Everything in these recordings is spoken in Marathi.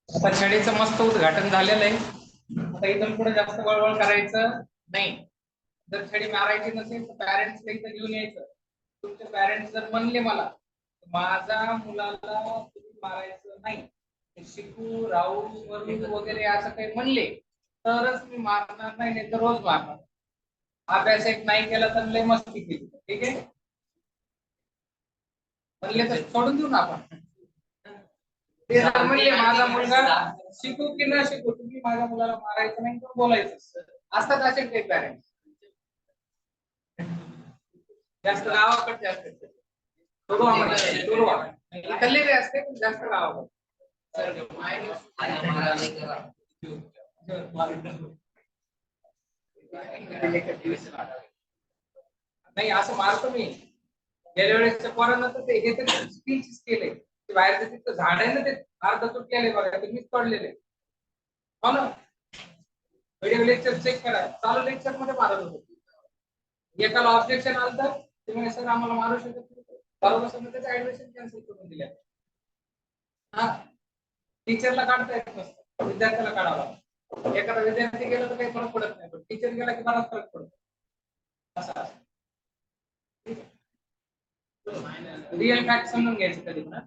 आता छडीचं मस्त उद्घाटन झालेलं आहे. आता इथून पुढे जास्त वळवळ करायचं नाही. जर छडी मारायची नसेल तर पॅरेंट्सला इथं घेऊन यायचं. तुमचे पॅरेंट्स जर म्हणले मला माझा मुलाला तुम्ही मारायचं नाही, शिकू राहू वरू वगैरे असं काही म्हणले तरच मी मारणार नाही, नाही तर रोज मारणार. अभ्यास एक नाही केला तर लय मस्ती केली, ठीक आहे. म्हणले तर सोडून देऊ ना आपण. ते जर म्हणले माझा मुलगा शिकू की न शिकू तुम्ही माझ्या मुलाला मारायचं नाही तर बोलायचं असतात असे काही पॅरेंट्स. जास्त गावाकडे जास्त इकडले बी असते पण जास्त गावाकडे. नाही असं मारतो मी. गेल्या वेळेसच्या पोरांना तर ते हे तर स्पीच केले ते बाहेरचं तिथं झाड आहे ना ते अर्ध तुटलेले बघा ते मीच पडलेले. हो ना, व्हिडिओ लेक्चर चेक करा. चालू लेक्चर मध्ये मारत होतो. एकाला ऑब्जेक्शन आलं तर तुम्ही सर आम्हाला मारू शकत नाही, बरोबर समजा त्याचं ऍडमिशन कॅन्सल करून दिलं. हा, टीचरला काढता येत नसतं, विद्यार्थ्याला काढावं लागतं. एखादा विद्यार्थी गेला तर काही फरक पडत नाही, पण टीचर गेला की बराच फरक पडतो. असा रिअल फॅक्ट समजून घ्यायचं कधी ना.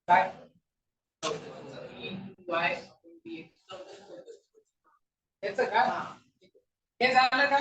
काय याच का हे झालं का?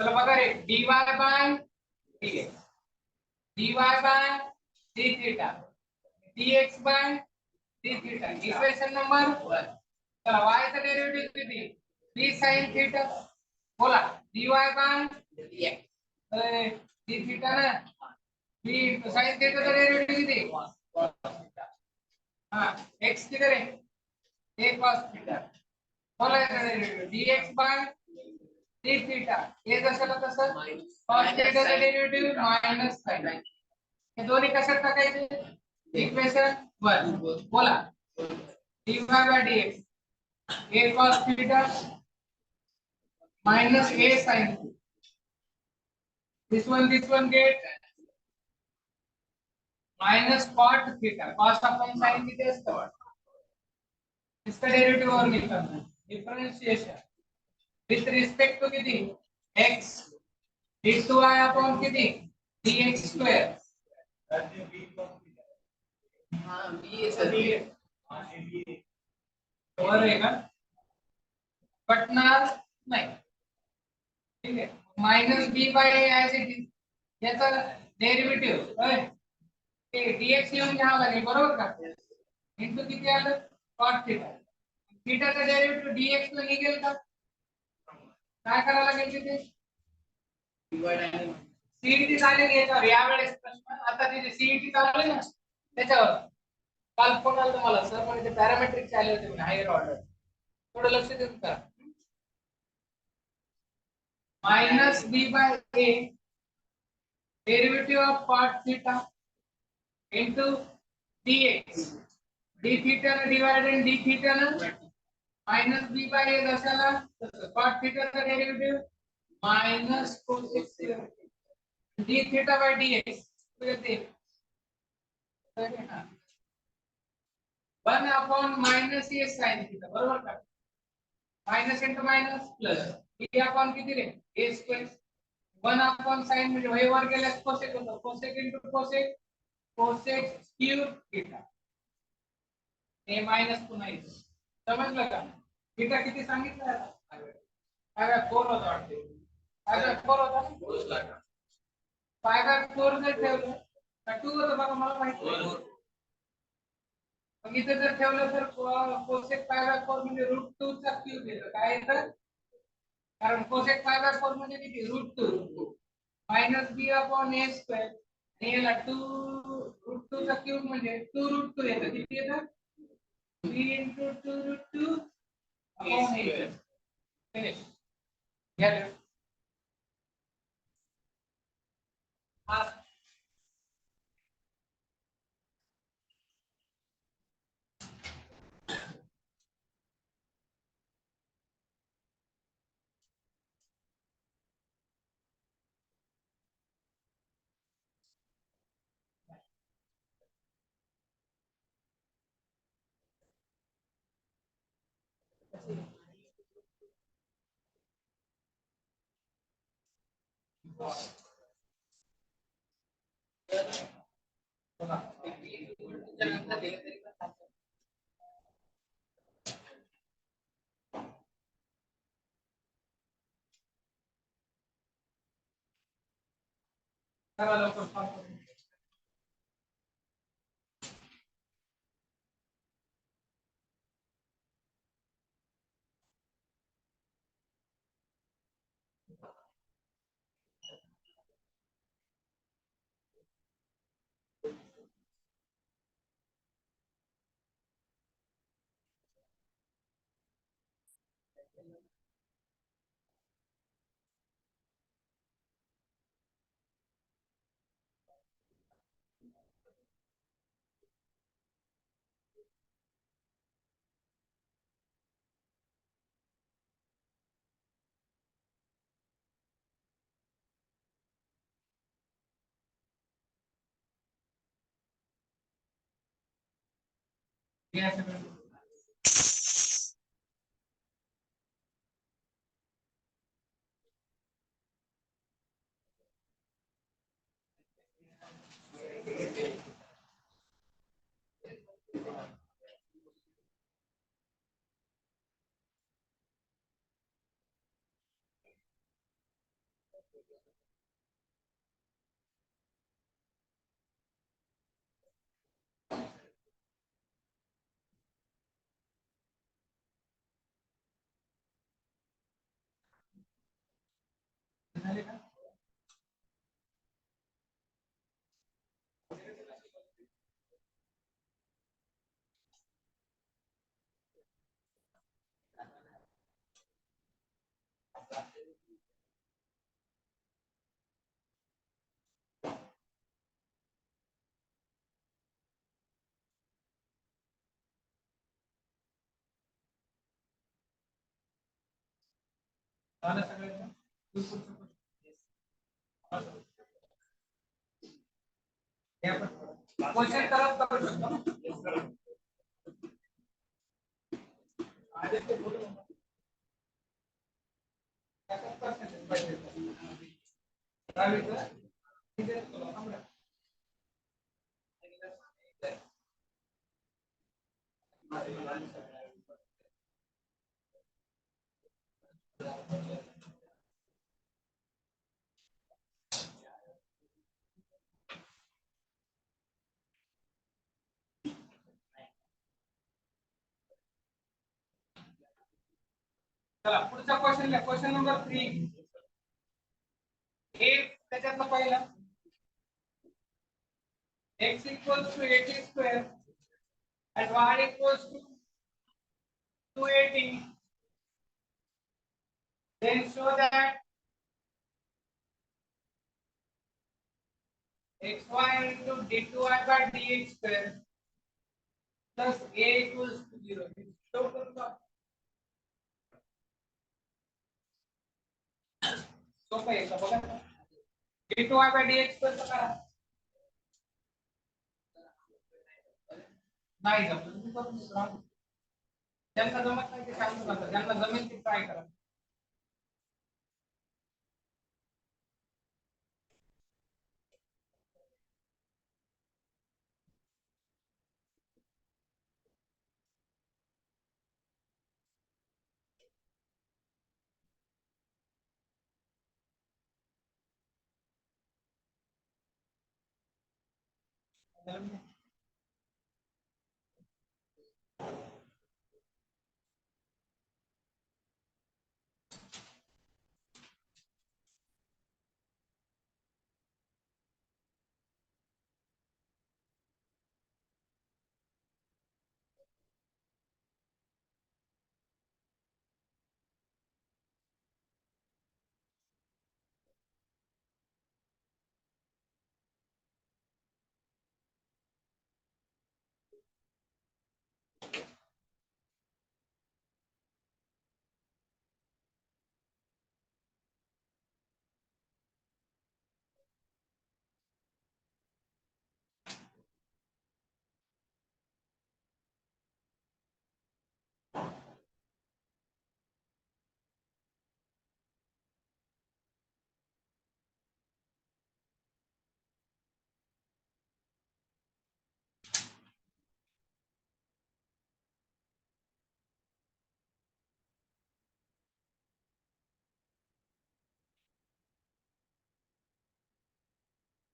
चला बघा रे, dy by dx, dy by d theta, dx by d theta. Equation number 1. चला y चा डेरिव्हेटिव्ह किती? d sin theta. बोला dy by dx d theta ना, d sin थीटा चा डेरिव्हेटिव्ह किती? हां, x किती रे? a cos theta. बोला याचा derivative dx by d theta. हे जसं तसं cos थीटा चा डेरिव्हेटिव्ह मायनस sin. हे दोन्ही कशात टाकायचे? इक्वेशन 1. बोला dy by dx a cos theta minus a sin. This one get minus cot theta. Cos upon sin किती असतं? इसका डेरिवेटिव और निकालना है. डिफरेंशिएशन with respect to किती? x d2y upon किती? dx square. हाँ b सभी और है का? पटणार नाही, ठीक है. माइनस बी बाय ए ऐसे याचा डेरिवेटिव्ह ते dx येऊन घ्यावं लागेल, बरोबर का? इंटू किती आलं? cot theta. थीटाचा डेरिवेटिव्ह dx ला निघेल का? काय करावं लागेल तिथे? सीईटी झालेली याच्यावर यावेळेस प्रश्न. आता तिथे सीईटी चालू आहे ना त्याच्यावर. काल फोन आला तुम्हाला सर म्हणजे ते पॅरामेट्रिक आले होते म्हणजे हायर ऑर्डर. थोडं लक्ष देऊन करा. Minus b by a derivative of cot theta into dx. d theta ने डिवाइडेड d थीटा ने माइनस बी बाय ए दशाला cot थीटा का derivative minus cosec d theta by dx किती? 1 upon minus a sin theta, बरोबर का? Minus into minus plus b upon किती रे? a square. 1 अपॉन sin म्हणजे वही वर गेल्यास cosec होतं. cosec into cosec cosec cube theta. हे माइनस पुन्हा येतं. समजलं का? थीटा किती सांगितलं आता? काय 4 होता वाटते. काय 4 होता? 5/4 जर ठेवलं तर 2 होतं बघा, मला माहिती नाही. मग इथे जर ठेवलं तर cosec π/4 म्हणजे √2 चा क्यूब येतं. काय येतं? कारण cosec π/4 म्हणजे किती? √2 minus b upon a square. आणि याला 2 √2 चा क्यूब म्हणजे 2√2 येतं. किती येतं? b into 2√2 upon a. Finish. घ्या. करा लवकर solve करून. या सगळं. झाले का? झालं सगळ्यांचं? क्वेश्चन करत करू शकतो. चला पुढचा क्वेश्चन घ्या. Question number 3. एक त्याच्यातला पहिला x equals to 80 square and y equals to 280. Then show that xy into d2y by dx square plus a equals to 0. Show करूंगा. सोपं आहे का बघा. d2y by dx square चा करा. नाही जमलं तुम्ही करून दुसरा. ज्यांना जमत नाही ते सांगू नका. ज्यांना जमेल ते ट्राय करा.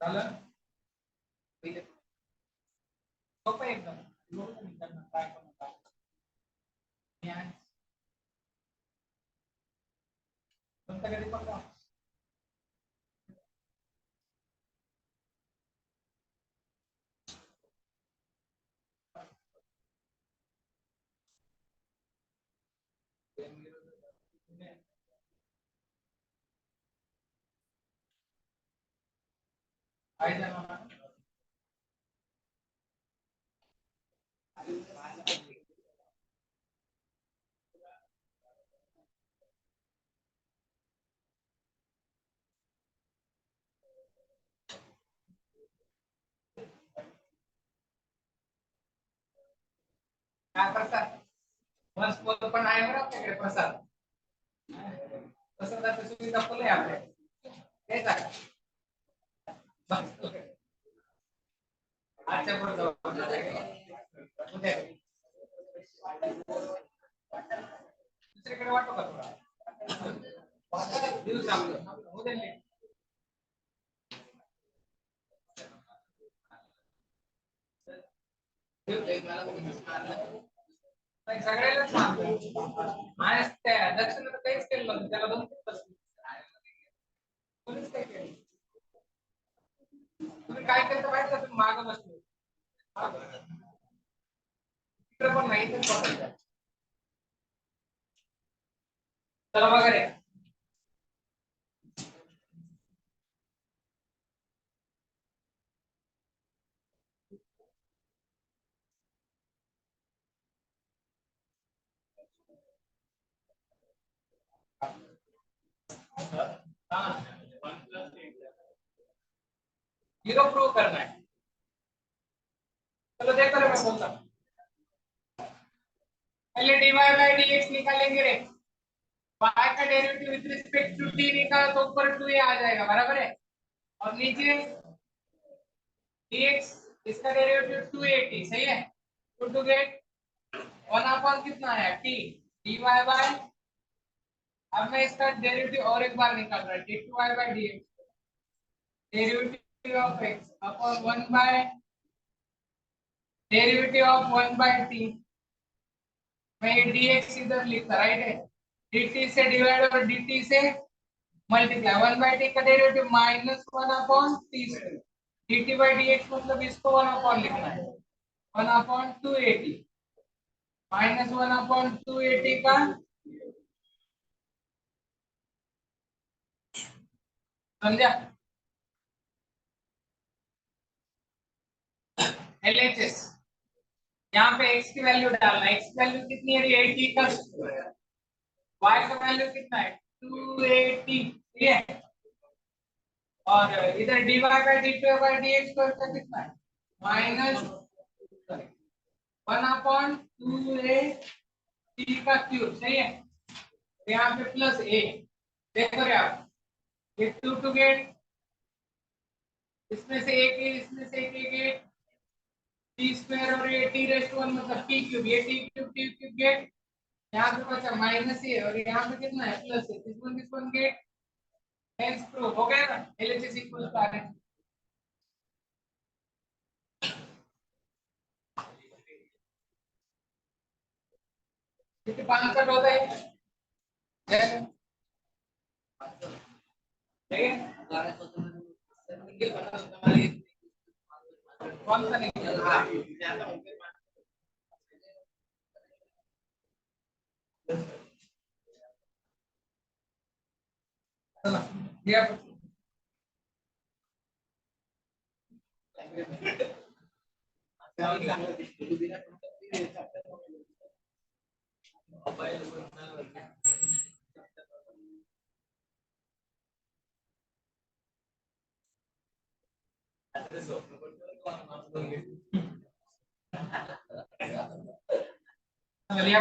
झालं सोपं आहे एकदम एवढं नाही करणार, काय करणार काय कोणत्या कधी पण का काय झालं काय प्रसाद बस पण आहे बरं आपल्याकडे प्रसाद प्रसादाची सुविधा फुल आहे आपल्याकडे काय सांगा आजच्या पुढे जाऊ उद्या दुसरीकडे वाटतो का तुला दिवस आपलं उद्या सगळ्यालाच सांगतो आणि त्या दक्षिणेला काहीच केलं नव्हतं त्याला दोन कोणीच काही केलं तुम्ही काय केलं तर माहिती तुम्ही मागं बसले तिकडे पण नाही तर पकडायचं. चला वगैरे जीरो प्रूव करना है चलो देखो रे मैं बोलता हूँ पहले dy बाय dx निकालेंगे रे y का डेरिवेटिव विद रिस्पेक्ट टू t निकाला तो ऊपर 2a आ जाएगा बराबर है और नीचे dx इसका डेरिवेटिव 2at सही है टू गेट 1 अपॉन कितना है t dy बाय अब मैं इसका डेरिवेटिव और एक बार निकाल रहा हूं dy by dx derivative of x upon 1 by derivative of 1 by t मैं ये dx इधर लिखता राइट है dt से डिवाइड और dt से मल्टीप्लाई 1 बाय t का derivative minus 1 upon t square dt by dx मतलब इसको 1 अपॉन लिखना है 1 अपॉन 280 माइनस 1 अपॉन 280 का समझा LHS यहाँ पे x की वैल्यू डालना x की वैल्यू कितनी है 80 का y का वैल्यू कितना है 280 ठीक है और इधर dy by dt by dx का कितना है माइनस 1 अपॉन 2a t का क्यूब सही है यहाँ पे प्लस a देखो रे आप ये 2 टू गेट इसमें से एक इसमें से एक टी स्क्वायर और ये टी रेस्ट वन मतलब टी क्यूब ये टी क्यूब गेट यहाँ पे बचा माइनस है और यहाँ पे कितना है प्लस है दिस वन गेट हेंस प्रूफ हो गया ना एलएचएस इक्वल टू आर कितने 5 कट होता है ठीक है कौन सा नहीं चलो ये लिया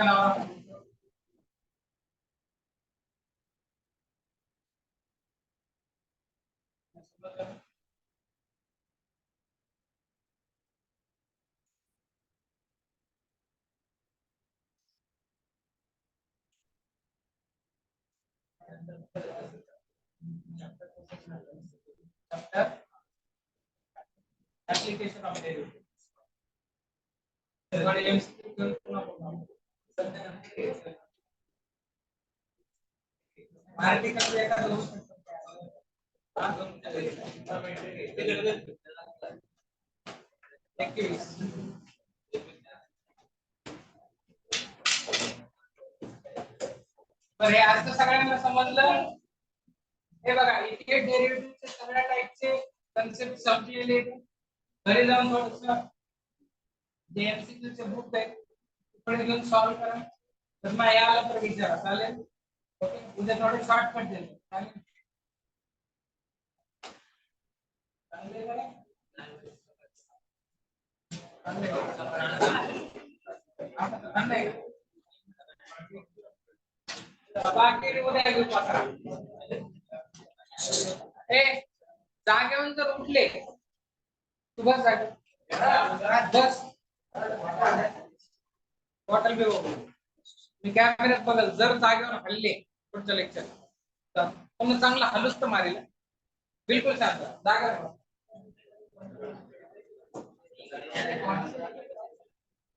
इसका नाम एप्लीकेशन ऑफ आर्टिकल एका दोन बरं हे आज तर सगळ्यांना समजलं. हे बघा इथे डेरिव्हेटिव्हचे सगळ्या टाइपचे कन्सेप्ट संपलेले आहेत. घरी जाऊन थोडंसं जे एमसीक्यू चे बुक आहे तिकडे घेऊन सॉल्व करा. तर मग याला तर विचारा चालेल. ओके उद्या थोडे शॉर्टकट देईल चालेल. बाकी उद्या घेऊ पाकरा. ए जागेवरून जर उठले तू बस जागे बस बॉटल पे मी कॅमेऱ्यात बघल जर जागेवर हल्ले पुढच्या लेक्चर तर तुम्ही चांगला हलुस्त मारेल बिलकुल शांत जागा